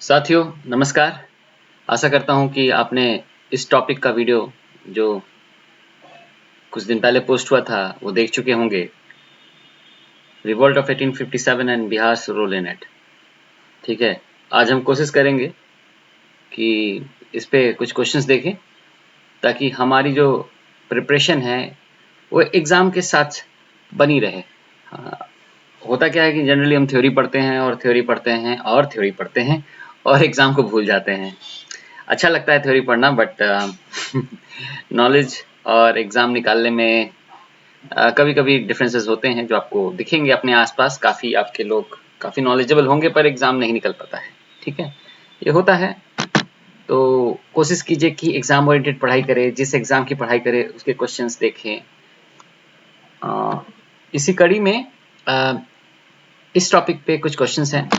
साथियों नमस्कार। आशा करता हूं कि आपने इस टॉपिक का वीडियो जो कुछ दिन पहले पोस्ट हुआ था वो देख चुके होंगे। Revolt of 1857 and Bihar role in it. ठीक है, आज हम कोशिश करेंगे कि इस पे कुछ क्वेश्चंस देखें ताकि हमारी जो प्रिपरेशन है वो एग्ज़ाम के साथ बनी रहे। होता क्या है कि जनरली हम थ्योरी पढ़ते हैं और थ्योरी पढ़ते हैं और थ्योरी पढ़ते हैं और एग्ज़ाम को भूल जाते हैं। अच्छा लगता है थ्योरी पढ़ना, बट नॉलेज और एग्ज़ाम निकालने में कभी-कभी डिफरेंसेस होते हैं जो आपको दिखेंगे अपने आसपास। काफ़ी आपके लोग काफ़ी नॉलेजेबल होंगे पर एग्ज़ाम नहीं निकल पाता है। ठीक है, ये होता है। तो कोशिश कीजिए कि एग्ज़ाम ओरिएंटेड पढ़ाई करें, जिस एग्ज़ाम की पढ़ाई करें उसके क्वेश्चंस देखें। इसी कड़ी में इस टॉपिक पे कुछ क्वेश्चंस हैं।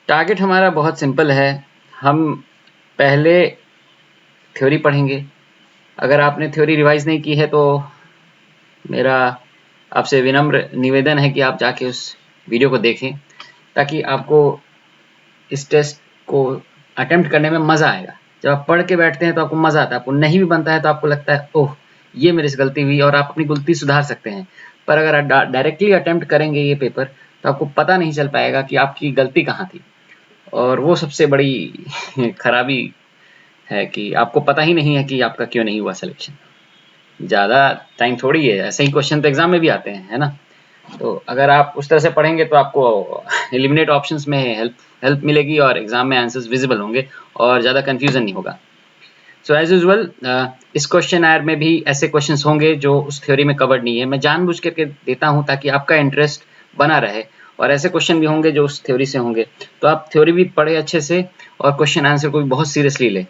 टारगेट हमारा बहुत सिंपल है। हम पहले थ्योरी पढ़ेंगे। अगर आपने थ्योरी रिवाइज नहीं की है तो मेरा आपसे विनम्र निवेदन है कि आप जाके उस वीडियो को देखें ताकि आपको इस टेस्ट को अटेम्प्ट करने में मज़ा आएगा। जब आप पढ़ के बैठते हैं तो आपको मज़ा आता है, आपको नहीं भी बनता है तो आपको लगता है ओह ये मेरे से गलती हुई, और आप अपनी गलती सुधार सकते हैं। पर अगर आप डायरेक्टली अटेम्प्ट करेंगे ये पेपर तो आपको पता नहीं चल पाएगा कि आपकी गलती कहाँ थी, और वो सबसे बड़ी खराबी है कि आपको पता ही नहीं है कि आपका क्यों नहीं हुआ सिलेक्शन। ज़्यादा टाइम थोड़ी है, ऐसे ही क्वेश्चन तो एग्जाम में भी आते हैं, है ना। तो अगर आप उस तरह से पढ़ेंगे तो आपको एलिमिनेट ऑप्शंस में हेल्प मिलेगी और एग्जाम में आंसर्स विजिबल होंगे और ज़्यादा कंफ्यूजन नहीं होगा। सो एज यूजुअल इस क्वेश्चन आयर में भी ऐसे क्वेश्चंस होंगे जो उस थ्योरी में कवर्ड नहीं है। मैं जानबूझ करके देता हूं ताकि आपका इंटरेस्ट बना रहे, और ऐसे क्वेश्चन भी होंगे जो उस थ्योरी से होंगे। तो आप थ्योरी भी पढ़े अच्छे से और क्वेश्चन आंसर को भी बहुत सीरियसली लें।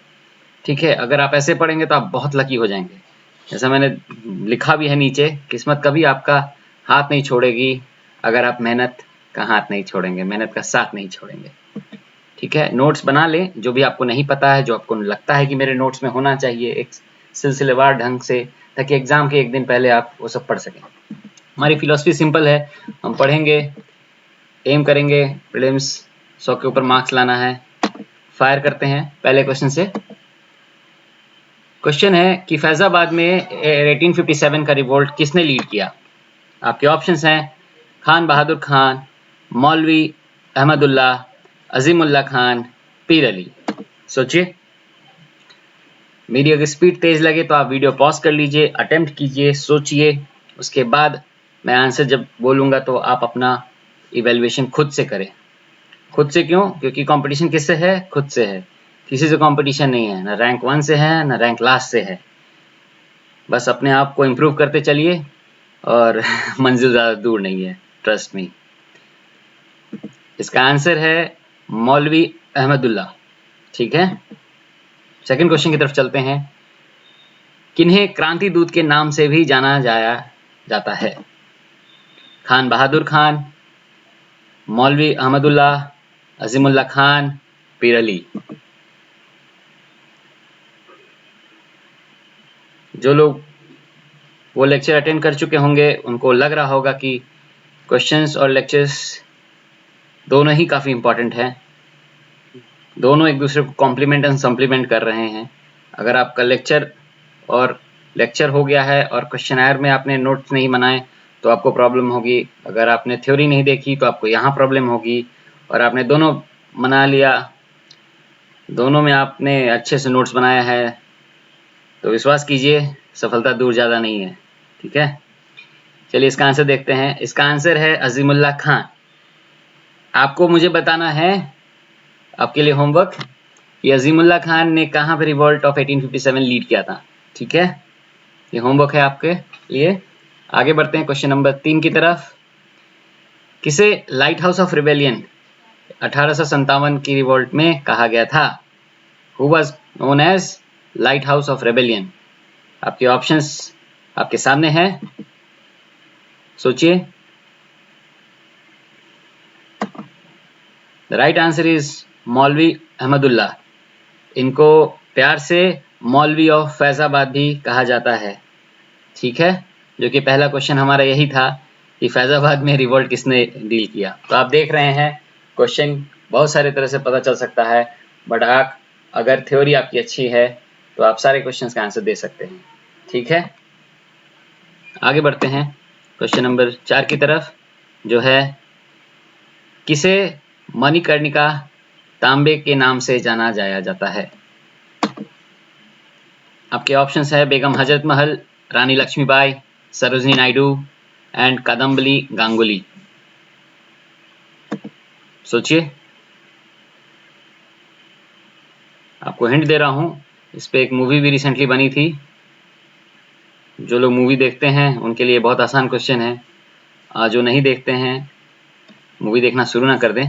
ठीक है, अगर आप ऐसे पढ़ेंगे तो आप बहुत लकी हो जाएंगे। जैसा मैंने लिखा भी है नीचे, किस्मत कभी आपका हाथ नहीं छोड़ेगी अगर आप मेहनत का हाथ नहीं छोड़ेंगे, मेहनत का साथ नहीं छोड़ेंगे। ठीक है, नोट्स बना लें जो भी आपको नहीं पता है, जो आपको लगता है कि मेरे नोट्स में होना चाहिए एक सिलसिलेवार ढंग से, ताकि एग्जाम के एक दिन पहले आप वो सब पढ़ सकें। हमारी फिलॉसफी सिंपल है, हम पढ़ेंगे, एम करेंगे प्रीलिम्स 100 के ऊपर मार्क्स लाना है। फायर करते हैं पहले क्वेश्चन से। क्वेश्चन है कि फैजाबाद में 1857 का रिवोल्ट किसने लीड किया। आपके ऑप्शंस हैं खान बहादुर खान, मौलवी अहमदुल्ला, अजीमुल्ला खान, पीर अली। सोचिए, वीडियो की स्पीड तेज लगे तो आप वीडियो पॉज कर लीजिए, अटेम्प्ट कीजिए, सोचिए। उसके बाद मैं आंसर जब बोलूँगा तो आप अपना इवेल्युएशन खुद से करें। खुद से क्यों? क्योंकि कंपटीशन किससे है? खुद से है। किसी से कंपटीशन नहीं है, ना रैंक 1 से है ना रैंक लास्ट से है। बस अपने आप को इम्प्रूव करते चलिए और मंजिल ज़्यादा दूर नहीं है, ट्रस्ट मी। इसका आंसर है मौलवी अहमदुल्ला। ठीक है, सेकंड क्वेश्चन की तरफ चलते हैं। किन्हें क्रांति दूत के नाम से भी जाना जाता है? खान बहादुर खान, मौलवी अहमदुल्ला, अजीमुल्ला खान, पीर अली। जो लोग वो लेक्चर अटेंड कर चुके होंगे उनको लग रहा होगा कि क्वेश्चंस और लेक्चर्स दोनों ही काफ़ी इम्पोर्टेंट हैं, दोनों एक दूसरे को कॉम्प्लीमेंट एंड सप्लीमेंट कर रहे हैं। अगर आपका लेक्चर हो गया है और क्वेश्चन में आपने नोट्स नहीं बनाए तो आपको प्रॉब्लम होगी। अगर आपने थ्योरी नहीं देखी तो आपको यहाँ प्रॉब्लम होगी। और आपने दोनों बना लिया, दोनों में आपने अच्छे से नोट्स बनाया है तो विश्वास कीजिए सफलता दूर ज़्यादा नहीं है। ठीक है, चलिए इसका आंसर देखते हैं। इसका आंसर है अजीमुल्ला खान। आपको मुझे बताना है, आपके लिए होमवर्क, कि अजीमुल्ला खान ने कहाँ पे रिवॉल्ट ऑफ 1857 लीड किया था। ठीक है, ये होमवर्क है आपके लिए। आगे बढ़ते हैं क्वेश्चन नंबर 3 की तरफ। किसे लाइट हाउस ऑफ रिबेलियन 1857 की रिवॉल्ट में कहा गया था? Who was known as light house of rebellion? आपके ऑप्शंस आपके सामने हैं, सोचिए। द राइट आंसर इज मौलवी अहमदुल्ला। इनको प्यार से मौलवी ऑफ फैजाबाद भी कहा जाता है। ठीक है, जो कि पहला क्वेश्चन हमारा यही था कि फैजाबाद में रिवोल्ट किसने डील किया। तो आप देख रहे हैं क्वेश्चन बहुत सारे तरह से पता चल सकता है, बट आप अगर थ्योरी आपकी अच्छी है तो आप सारे क्वेश्चंस का आंसर दे सकते हैं। ठीक है, आगे बढ़ते हैं क्वेश्चन नंबर 4 की तरफ, जो है किसे मणिकर्णिका तांबे के नाम से जाना जाता है। आपके ऑप्शंस है बेगम हजरत महल, रानी लक्ष्मीबाई, सरोजिनी नायडू एंड कादम्बली गांगुली। सोचिए, आपको हिंट दे रहा हूं, इस पे एक मूवी भी रिसेंटली बनी थी। जो लोग मूवी देखते हैं उनके लिए बहुत आसान क्वेश्चन है, जो नहीं देखते हैं मूवी देखना शुरू ना कर दें,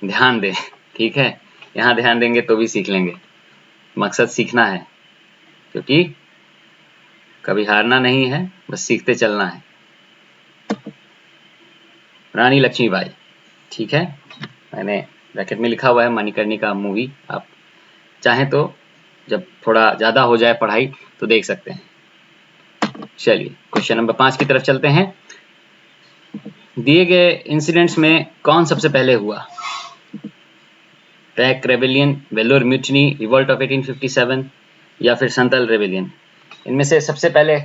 ध्यान दें। ठीक है, यहाँ ध्यान देंगे तो भी सीख लेंगे, मकसद सीखना है, क्योंकि कभी हारना नहीं है, बस सीखते चलना है। रानी लक्ष्मीबाई। ठीक है, मैंने ब्रैकेट में लिखा हुआ है मणिकर्णिका मूवी, आप चाहें तो जब थोड़ा ज़्यादा हो जाए पढ़ाई तो देख सकते हैं। चलिए क्वेश्चन नंबर 5 की तरफ चलते हैं। दिए गए इंसिडेंट्स में कौन सबसे पहले हुआ? Pack rebellion, Vellore mutiny, revolt of 1857 या फिर संथाल रेबेलियन। इनमें से सबसे पहले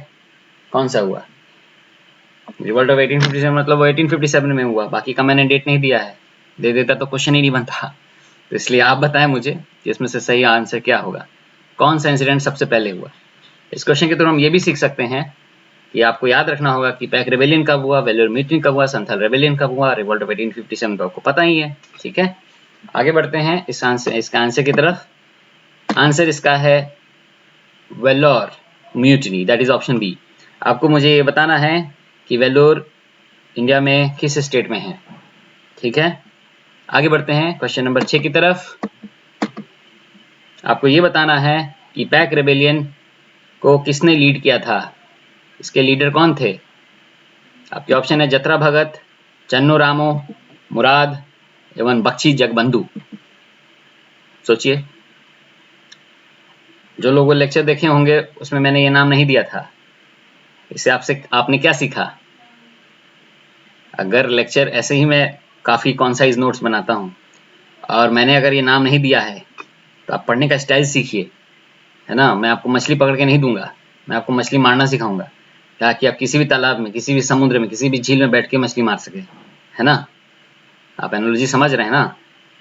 कौन सा हुआ? रिवॉल्ट ऑफ 1857 मतलब वो 1857 में हुआ, बाकी का मैंने डेट नहीं दिया है, दे देता तो क्वेश्चन ही नहीं बनता। तो इसलिए आप बताएं मुझे कि इसमें से सही आंसर क्या होगा, कौन सा इंसिडेंट सबसे पहले हुआ। इस क्वेश्चन के थ्रू हम ये भी सीख सकते हैं कि आपको याद रखना होगा कि पैक रेबेलियन कब हुआ, वेल्लोर म्यूटिनी कब हुआ, संथाल रेबेलियन कब हुआ, रिवॉल्ट ऑफ 1857 तो आपको पता ही है। ठीक है, आगे बढ़ते हैं इसका आंसर की तरफ। आंसर इसका है Vellore mutiny, that is option B. आपको मुझे ये बताना है कि वेल्लोर इंडिया में किस स्टेट में है। ठीक है, आगे बढ़ते हैं क्वेश्चन नंबर 6 की तरफ। आपको ये बताना है कि पैक रेबेलियन को किसने लीड किया था, इसके लीडर कौन थे। आपके ऑप्शन है जतरा भगत, चन्नू रामो, मुराद एवं बख्शी जगबंधु। सोचिए, जो लोग वो लेक्चर देखे होंगे उसमें मैंने ये नाम नहीं दिया था। इससे आपने क्या सीखा? अगर लेक्चर ऐसे ही मैं काफ़ी कॉन्साइज नोट्स बनाता हूँ और मैंने अगर ये नाम नहीं दिया है तो आप पढ़ने का स्टाइल सीखिए, है ना। मैं आपको मछली पकड़ के नहीं दूंगा, मैं आपको मछली मारना सिखाऊंगा, ताकि आप किसी भी तालाब में, किसी भी समुद्र में, किसी भी झील में बैठ के मछली मार सके, है ना। आप एनालॉजी समझ रहे हैं ना।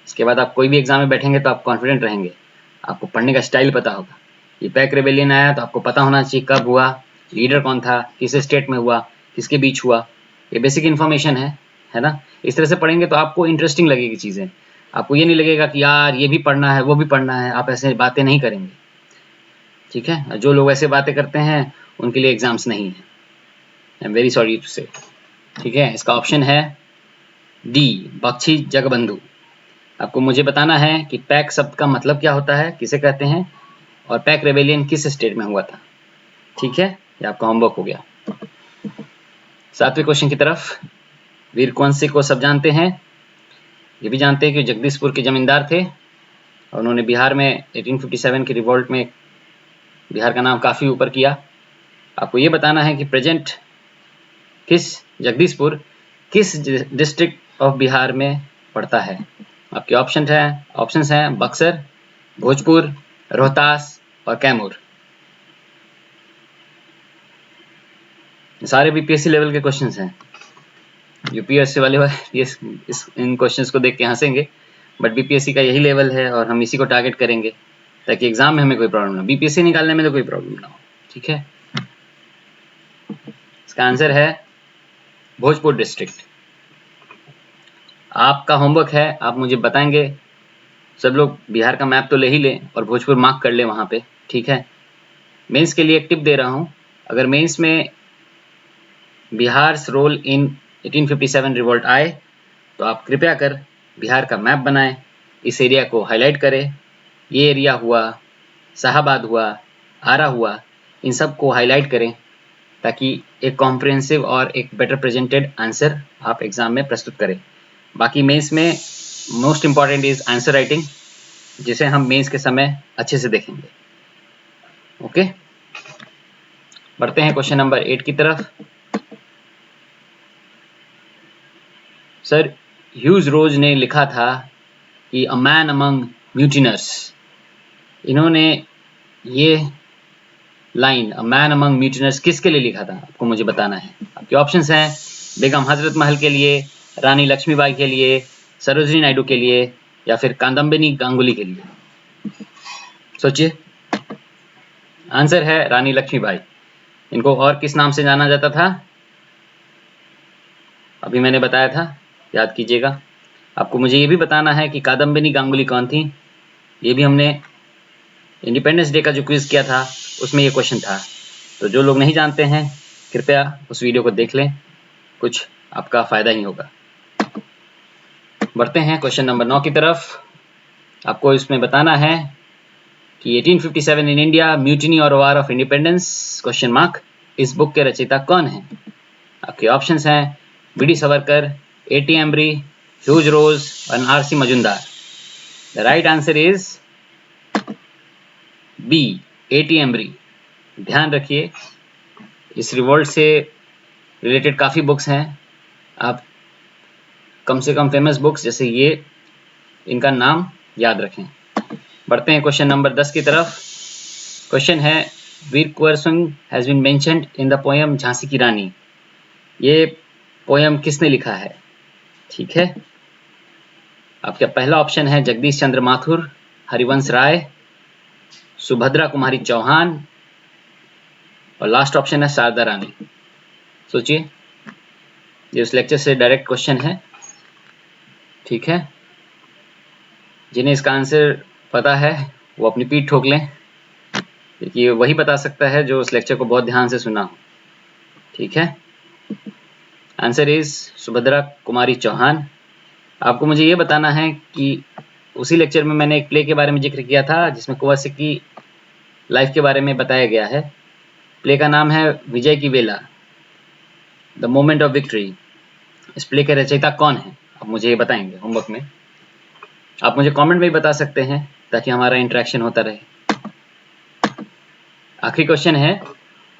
इसके बाद आप कोई भी एग्जाम में बैठेंगे तो आप कॉन्फिडेंट रहेंगे, आपको पढ़ने का स्टाइल पता होगा। ये पैक रेबेलियन आया तो आपको पता होना चाहिए कब हुआ, लीडर कौन था, किस स्टेट में हुआ, किसके बीच हुआ, ये बेसिक इन्फॉर्मेशन है ना। इस तरह से पढ़ेंगे तो आपको इंटरेस्टिंग लगेगी चीज़ें, आपको ये नहीं लगेगा कि यार ये भी पढ़ना है वो भी पढ़ना है, आप ऐसे बातें नहीं करेंगे। ठीक है, जो लोग ऐसे बातें करते हैं उनके लिए एग्जाम्स नहीं है, I am very sorry to say. ठीक है, इसका ऑप्शन है डी, बख्शी जगबंधु। आपको मुझे बताना है कि पैक शब्द का मतलब क्या होता है, किसे कहते हैं, और पैक रेबेलियन किस स्टेट में हुआ था। ठीक है, ये आपका होमवर्क हो गया। 7वें क्वेश्चन की तरफ। वीर कुंवर सिंह को सब जानते हैं, ये भी जानते हैं कि जगदीशपुर के जमींदार थे और उन्होंने बिहार में 1857 के रिवॉल्ट में बिहार का नाम काफ़ी ऊपर किया। आपको ये बताना है कि प्रेजेंट जगदीशपुर किस डिस्ट्रिक्ट ऑफ बिहार में पड़ता है। आपके ऑप्शंस हैं बक्सर, भोजपुर, रोहतास और कैमूर। सारे बीपीएससी लेवल के क्वेश्चंस हैं, यूपीएससी वाले इन क्वेश्चंस को देख के हंसेंगे, बट बीपीएससी का यही लेवल है और हम इसी को टारगेट करेंगे ताकि एग्जाम में हमें कोई प्रॉब्लम ना हो, बीपीएससी निकालने में तो कोई प्रॉब्लम ना हो। ठीक है, इसका आंसर है भोजपुर डिस्ट्रिक्ट। आपका होमवर्क है, आप मुझे बताएंगे, सब लोग बिहार का मैप तो ले ही लें और भोजपुर मार्क कर लें वहाँ पे। ठीक है, मेंस के लिए एक टिप दे रहा हूँ, अगर मेंस में बिहार रोल इन 1857 रिवॉल्ट आए तो आप कृपया कर बिहार का मैप बनाएं, इस एरिया को हाईलाइट करें, ये एरिया हुआ, शाहाबाद हुआ, आरा हुआ, इन सब को हाईलाइट करें ताकि एक कॉम्प्रिहेंसिव और एक बेटर प्रेजेंटेड आंसर आप एग्जाम में प्रस्तुत करें। बाकी मेंस में most important is answer writing, जिसे हम मेंस के समय अच्छे से देखेंगे। ओके, बढ़ते हैं क्वेश्चन नंबर 8 की तरफ। सर ह्यूज रोज ने लिखा था कि अ मैन अमंग म्यूटिनर्स, इन्होंने ये लाइन अ मैन अमंग म्यूटिनर्स किसके लिए लिखा था, आपको मुझे बताना है। आपके ऑप्शंस हैं बेगम हजरत महल के लिए, रानी लक्ष्मीबाई के लिए, सरोजिनी नायडू के लिए, या फिर कादम्बिनी गांगुली के लिए। सोचिए, आंसर है रानी लक्ष्मीबाई। इनको और किस नाम से जाना जाता था, अभी मैंने बताया था, याद कीजिएगा। आपको मुझे ये भी बताना है कि कादम्बिनी गांगुली कौन थी। ये भी हमने इंडिपेंडेंस डे का जो क्विज किया था उसमें ये क्वेश्चन था। तो जो लोग नहीं जानते हैं कृपया उस वीडियो को देख लें, कुछ आपका फायदा ही होगा। बढ़ते हैं क्वेश्चन नंबर 9 की तरफ। आपको इसमें बताना है कि 1857 इन इंडिया, म्यूटिनी और war of independence question mark, इस बुक के रचयिता कौन हैं। आपके ऑप्शंस हैं V D. Savarkar, A T. Embree, Hugh Rose और R C. Majumdar. The right answer is B, A T. Embree. ध्यान रखिए, इस रिवोल्ट से रिलेटेड काफ़ी बुक्स हैं, आप कम से कम फेमस बुक्स जैसे ये, इनका नाम याद रखें। बढ़ते हैं क्वेश्चन नंबर 10 की तरफ। क्वेश्चन है Veer Kunwar Singh has been mentioned in the poem Jhansi की रानी। ये पोएम किसने लिखा है, ठीक है। आपका पहला ऑप्शन है जगदीश चंद्र माथुर, हरिवंश राय, सुभद्रा कुमारी चौहान, और लास्ट ऑप्शन है शारदा रानी। सोचिए, ये उस लेक्चर से डायरेक्ट क्वेश्चन है, ठीक है। जिन्हें इसका आंसर पता है वो अपनी पीठ ठोक लें, क्योंकि वही बता सकता है जो उस लेक्चर को बहुत ध्यान से सुना हो, ठीक है। Answer is Subhadra Kumari Chauhan. आपको मुझे ये बताना है कि उसी लेक्चर में मैंने एक प्ले के बारे में जिक्र किया था जिसमें कुंवर सिंह की लाइफ के बारे में बताया गया है। प्ले का नाम है विजय की वेला, द मोमेंट ऑफ विक्ट्री। इस प्ले के रचयिता कौन है, आप मुझे ये बताएंगे होमवर्क में। आप मुझे कमेंट में भी बता सकते हैं ताकि हमारा इंटरेक्शन होता रहे। आखिरी क्वेश्चन है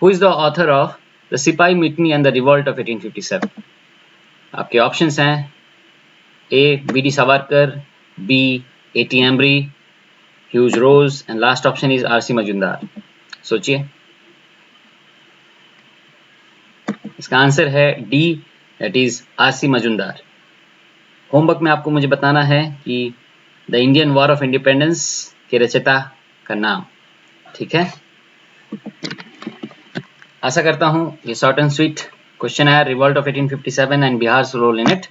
who is the author of the sipahi mutiny and the revolt of 1857। आपके ऑप्शंस हैं A, V D. Savarkar, B, A T. Embree, Hugh Rose, and last option is R C. Majumdar. सोचिए, इसका आंसर है D, that is R C. Majumdar. Homework में आपको मुझे बताना है कि the Indian war of independence के रचयिता का नाम, ठीक है। आशा करता हूं ये शॉर्ट एंड स्वीट क्वेश्चन है revolt of 1857 and Bihar role in it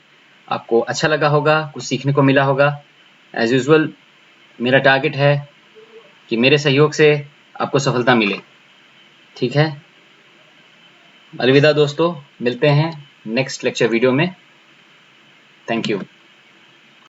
आपको अच्छा लगा होगा, कुछ सीखने को मिला होगा। एज यूजुअल मेरा टारगेट है कि मेरे सहयोग से आपको सफलता मिले, ठीक है। अलविदा दोस्तों, मिलते हैं नेक्स्ट लेक्चर वीडियो में। Thank you.